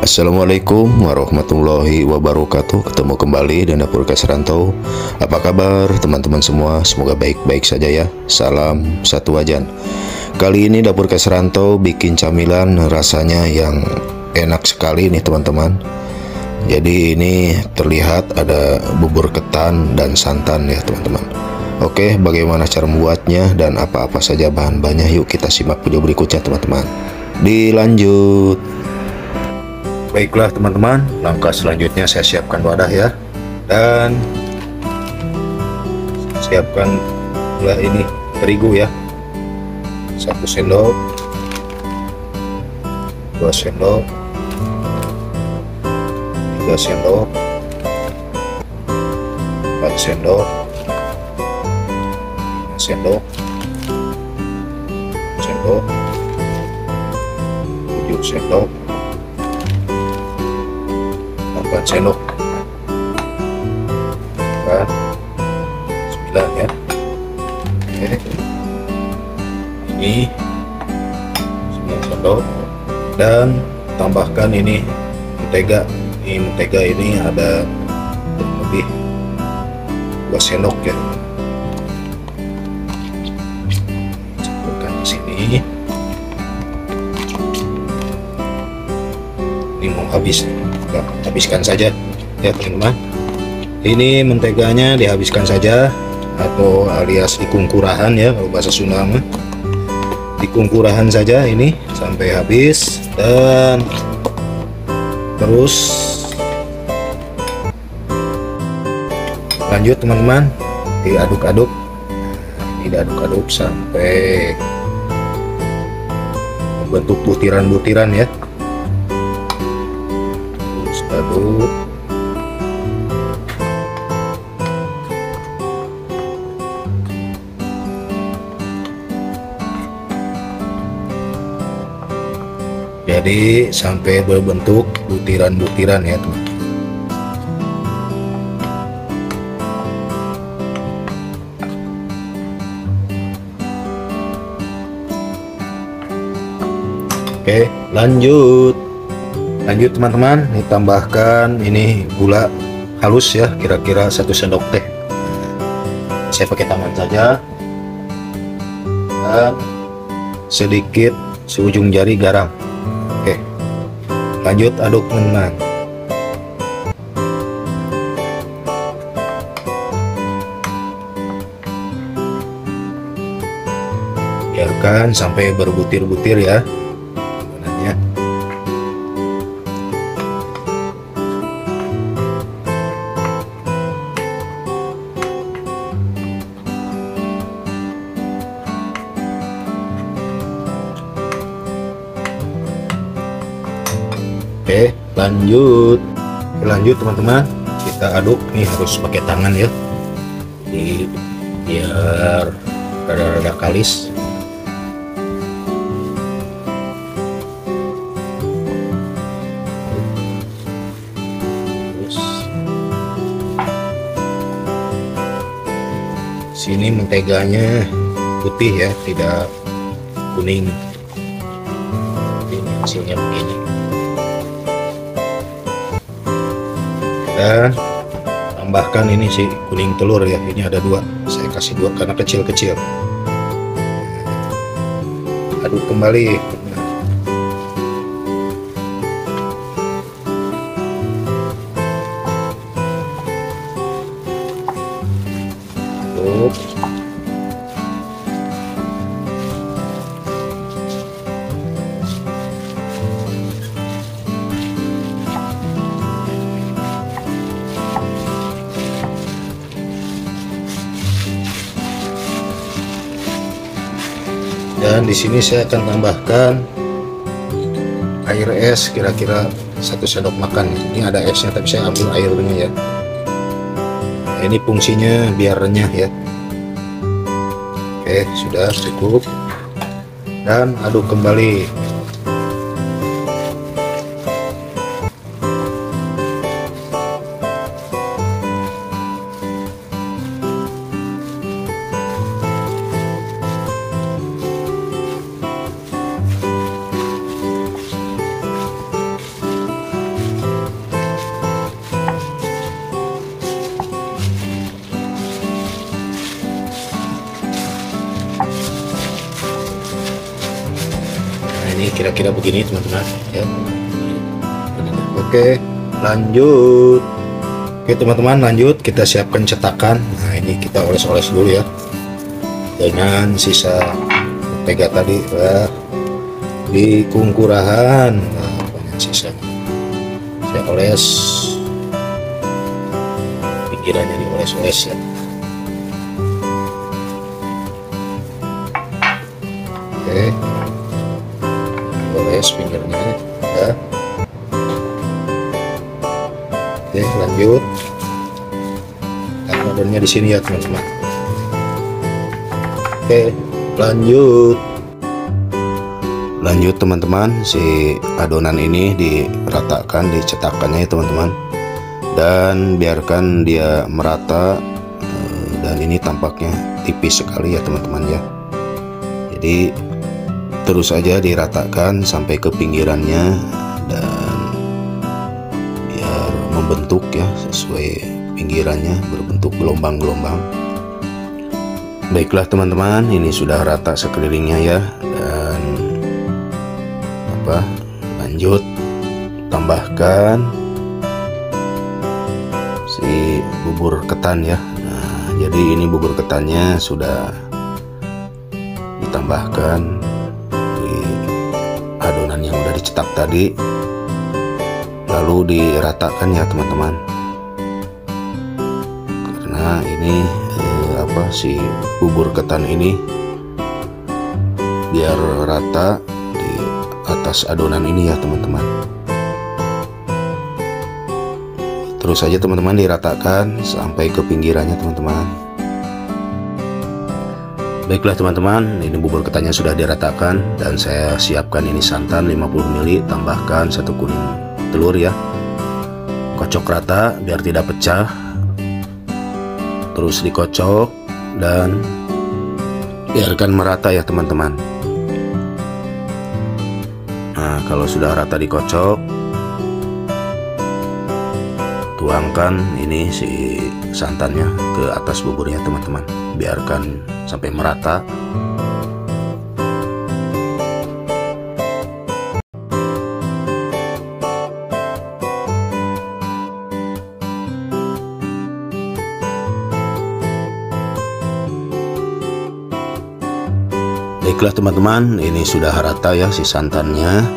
Assalamualaikum warahmatullahi wabarakatuh. Ketemu kembali di Dapur Kes Rantau. Apa kabar teman-teman semua? Semoga baik-baik saja ya. Salam satu wajan. Kali ini Dapur Kes Rantau bikin camilan rasanya yang enak sekali nih teman-teman. Jadi ini terlihat ada bubur ketan dan santan ya teman-teman. Oke, bagaimana cara membuatnya dan apa-apa saja bahan-bahannya? Yuk kita simak video berikutnya teman-teman. Dilanjut. Baiklah teman-teman, langkah selanjutnya saya siapkan wadah ya, dan siapkan pula ini terigu ya, 1 sendok, 2 sendok, 3 sendok, 4 sendok, 5 sendok, 6 sendok, 7 sendok, 8 sendok, kan 9 ya. Oke, ini 9 sendok, dan tambahkan ini mentega. Ini mentega ini ada lebih 2 sendok ya. Campurkan di sini. Ini mau habis. Habiskan saja ya teman-teman. Ini menteganya dihabiskan saja, atau alias dikungkurahan ya kalau bahasa Sunda mah. Dikungkurahan saja ini sampai habis, dan terus lanjut teman-teman, diaduk-aduk. Ini diaduk-aduk sampai membentuk butiran-butiran ya. Aduk. Jadi sampai berbentuk butiran-butiran ya teman. Oke, lanjut teman-teman, ditambahkan ini gula halus ya, kira-kira 1 sendok teh. Saya pakai tangan saja, dan sedikit seujung jari garam. Oke, lanjut aduk teman-teman. Biarkan sampai berbutir-butir ya. Oke, lanjut teman-teman, kita aduk. Nih harus pakai tangan ya, jadi biar rada-rada kalis. Terus sini menteganya putih ya, tidak kuning. Ini hasilnya begini. Dan tambahkan ini si kuning telur ya, ini ada 2, saya kasih 2 karena kecil-kecil. Aduk kembali. Aduk. Dan di sini saya akan tambahkan air es kira-kira 1 sendok makan. Ini ada esnya tapi saya ambil airnya ya. Nah, ini fungsinya biar renyah ya. Oke, sudah cukup. Dan aduk kembali. ini kira-kira begini teman-teman ya. Oke, lanjut. Oke teman-teman, lanjut kita siapkan cetakan. Nah ini kita oles-oles dulu ya dengan sisa mentega tadi ya, di kungkurahan. Nah, banyak sisanya saya oles, pinggirannya dioles-oles ya. Oke, oles pinggirnya ya. Oke, lanjut. Adonannya di sini ya teman-teman. Oke, lanjut teman-teman, si adonan ini diratakan di cetakannya ya teman-teman, dan biarkan dia merata. Dan ini tampaknya tipis sekali ya teman-teman ya. Jadi terus saja diratakan sampai ke pinggirannya dan biar membentuk ya, sesuai pinggirannya berbentuk gelombang-gelombang. Baiklah teman-teman, ini sudah rata sekelilingnya ya. Dan lanjut tambahkan si bubur ketan ya. Nah, jadi ini bubur ketannya sudah ditambahkan di adonan yang udah dicetak tadi, lalu diratakan ya teman-teman. Karena ini si bubur ketan ini biar rata di atas adonan ini ya teman-teman. Terus saja teman-teman diratakan sampai ke pinggirannya teman-teman. Baiklah teman-teman, ini bubur ketannya sudah diratakan dan saya siapkan ini santan 50 ml, tambahkan 1 kuning telur ya. Kocok rata biar tidak pecah. Terus dikocok dan biarkan merata ya teman-teman. Nah, kalau sudah rata dikocok, tuangkan ini si santannya ke atas buburnya teman-teman. Biarkan sampai merata. Baiklah teman-teman, ini sudah rata ya si santannya,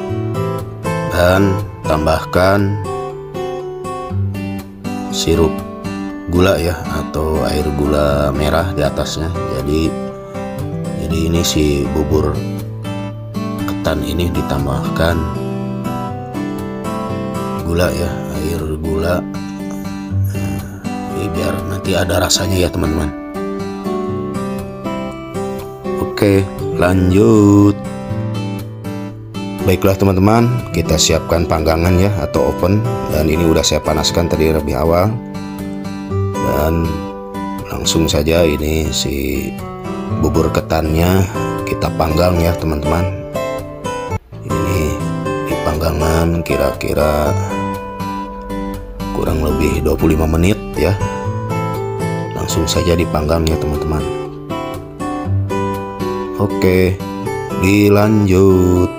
dan tambahkan sirup gula ya, atau air gula merah di atasnya. Jadi ini si bubur ketan ini ditambahkan gula ya, air gula, biar nanti ada rasanya ya teman-teman. Oke, lanjut. Baiklah teman-teman, kita siapkan panggangan ya, atau oven. Dan ini udah saya panaskan tadi lebih awal. Dan langsung saja ini si bubur ketannya kita panggang ya teman-teman. Ini di panggangan kira-kira kurang lebih 25 menit ya. Langsung saja dipanggang ya teman-teman. Oke, dilanjut.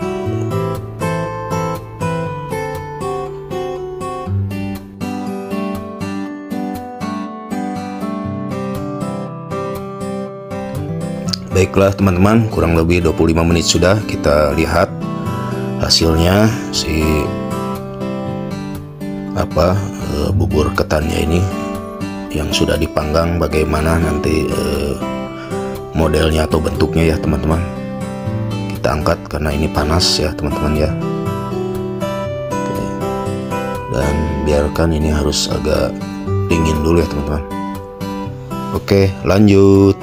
Baiklah teman-teman, kurang lebih 25 menit sudah. Kita lihat hasilnya si bubur ketannya ini yang sudah dipanggang, bagaimana nanti modelnya atau bentuknya ya teman-teman. Kita angkat karena ini panas ya teman-teman ya. Oke. Dan biarkan ini harus agak dingin dulu ya teman-teman. Oke, lanjut.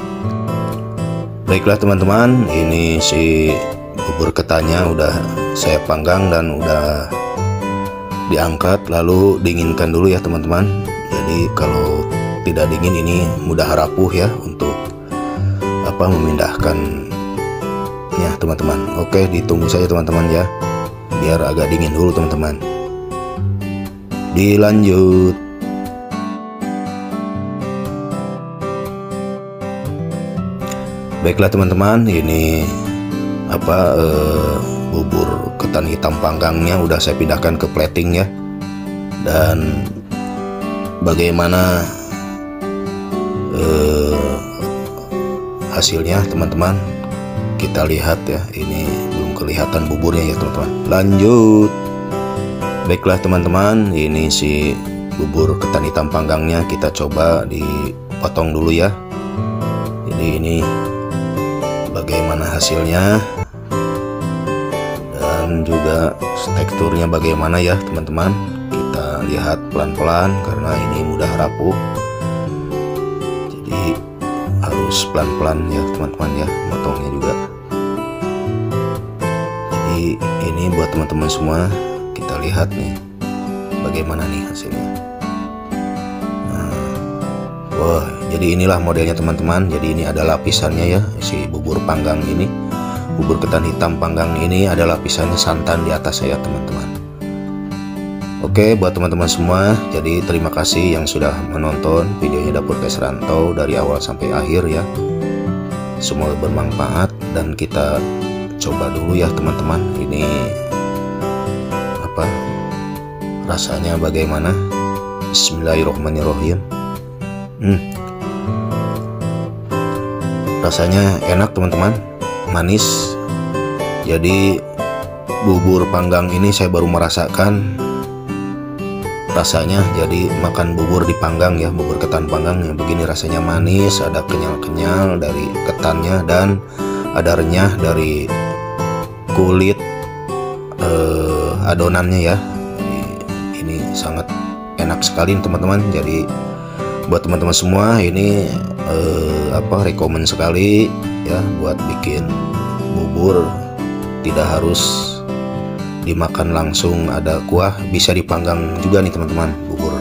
Baiklah teman-teman, ini si bubur ketannya udah saya panggang dan udah diangkat, lalu dinginkan dulu ya teman-teman. Jadi kalau tidak dingin ini mudah rapuh ya untuk memindahkan ya teman-teman. Oke, ditunggu saja teman-teman ya, biar agak dingin dulu teman-teman. Dilanjut. Baiklah teman-teman, ini bubur ketan hitam panggangnya udah saya pindahkan ke plating ya. Dan bagaimana hasilnya teman-teman, kita lihat ya. Ini belum kelihatan buburnya ya teman-teman. Lanjut. Baiklah teman-teman, ini si bubur ketan hitam panggangnya kita coba dipotong dulu ya. Jadi ini bagaimana hasilnya dan juga teksturnya bagaimana ya teman-teman. Kita lihat pelan-pelan karena ini mudah rapuh, jadi harus pelan-pelan ya teman-teman ya motongnya juga. Jadi ini buat teman-teman semua, kita lihat nih bagaimana nih hasilnya. Wah, jadi inilah modelnya teman-teman. Jadi ini ada lapisannya ya, si bubur panggang ini, bubur ketan hitam panggang ini ada lapisannya santan di atas ya teman-teman. Oke, buat teman-teman semua, jadi terima kasih yang sudah menonton videonya Dapur Guys Rantau dari awal sampai akhir ya. Semoga bermanfaat dan kita coba dulu ya teman-teman. Ini apa rasanya bagaimana? Bismillahirrahmanirrahim. Rasanya enak teman-teman, manis. Jadi bubur panggang ini saya baru merasakan rasanya. Jadi makan bubur dipanggang ya, bubur ketan panggang yang begini rasanya manis, ada kenyal-kenyal dari ketannya dan ada renyah dari kulit adonannya ya. Jadi, ini sangat enak sekali teman-teman. Jadi buat teman-teman semua ini rekomen sekali ya buat bikin bubur, tidak harus dimakan langsung ada kuah, bisa dipanggang juga nih teman-teman bubur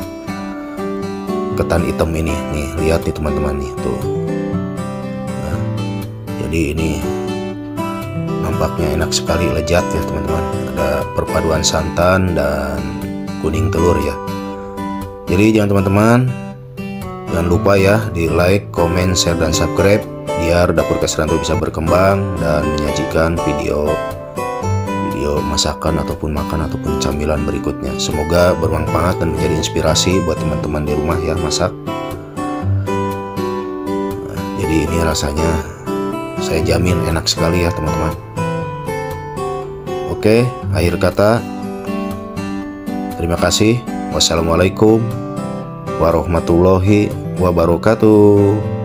ketan hitam ini. Nih lihat nih teman-teman nih tuh ya. Jadi ini nampaknya enak sekali, lezat ya teman-teman. Ada perpaduan santan dan kuning telur ya. Jadi teman-teman jangan lupa ya di like, comment, share, dan subscribe biar Dapur Guys Rantau bisa berkembang dan menyajikan video masakan ataupun makan ataupun camilan berikutnya. Semoga bermanfaat dan menjadi inspirasi buat teman-teman di rumah ya masak. Nah, jadi ini rasanya saya jamin enak sekali ya teman-teman. Oke, akhir kata terima kasih. Wassalamualaikum warahmatullahi wabarakatuh.